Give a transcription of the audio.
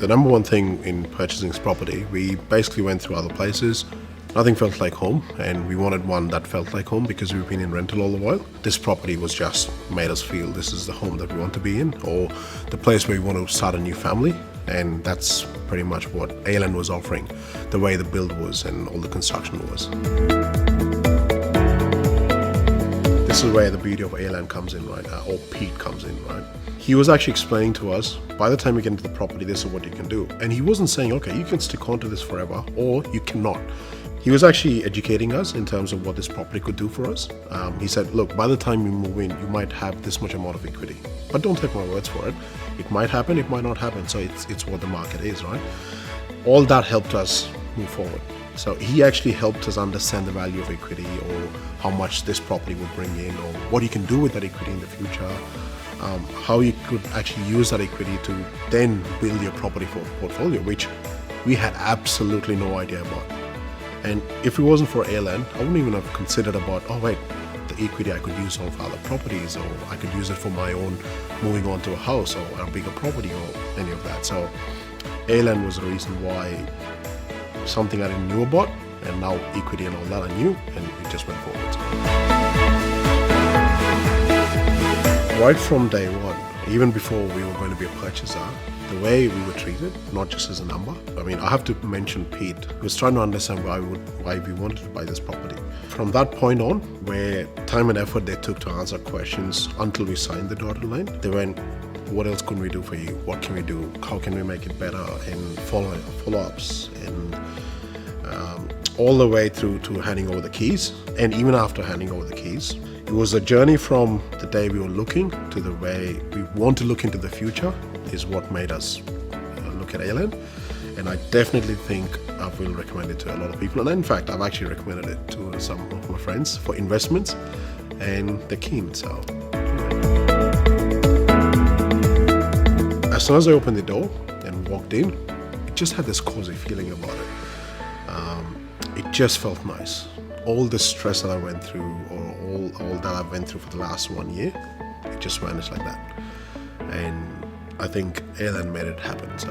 The number one thing in purchasing this property, we basically went through other places. Nothing felt like home, and we wanted one that felt like home because we've been in rental all the while. This property was just made us feel this is the home that we want to be in, or the place where we want to start a new family. And that's pretty much what ALAND was offering, the way the build was and all the construction was. This is where the beauty of ALAND comes in, right? Or Pete comes in, right? He was actually explaining to us, by the time you get into the property, this is what you can do. And he wasn't saying, okay, you can stick on to this forever, or you cannot. He was actually educating us in terms of what this property could do for us. He said, look, by the time you move in, you might have this much amount of equity, but don't take my words for it. It might happen, it might not happen. So it's what the market is, right? All that helped us move forward. So he actually helped us understand the value of equity, or how much this property would bring in, or what you can do with that equity in the future, how you could actually use that equity to then build your property portfolio, which we had absolutely no idea about. And if it wasn't for ALAND, I wouldn't even have considered about, oh wait, the equity I could use on for other properties, or I could use it for my own moving on to a house or a bigger property or any of that. So ALAND was the reason why, something I didn't know about, and now equity and all that I knew, and it just went forward. Right from day one, even before we were going to be a purchaser, the way we were treated, not just as a number. I mean, I have to mention Pete, who was trying to understand why we wanted to buy this property. From that point on, where time and effort they took to answer questions until we signed the dotted line, they went, what else can we do for you? What can we do? How can we make it better? And follow-ups, and all the way through to handing over the keys. And even after handing over the keys, it was a journey from the day we were looking to the way we want to look into the future is what made us look at ALAND. And I definitely think I will recommend it to a lot of people. And in fact, I've actually recommended it to some of my friends for investments, and they're keen. So as soon as I opened the door and walked in, it just had this cozy feeling about it. It just felt nice. All the stress that I went through, or all that I went through for the last 1 year, it just vanished like that. And I think ALAND made it happen. So.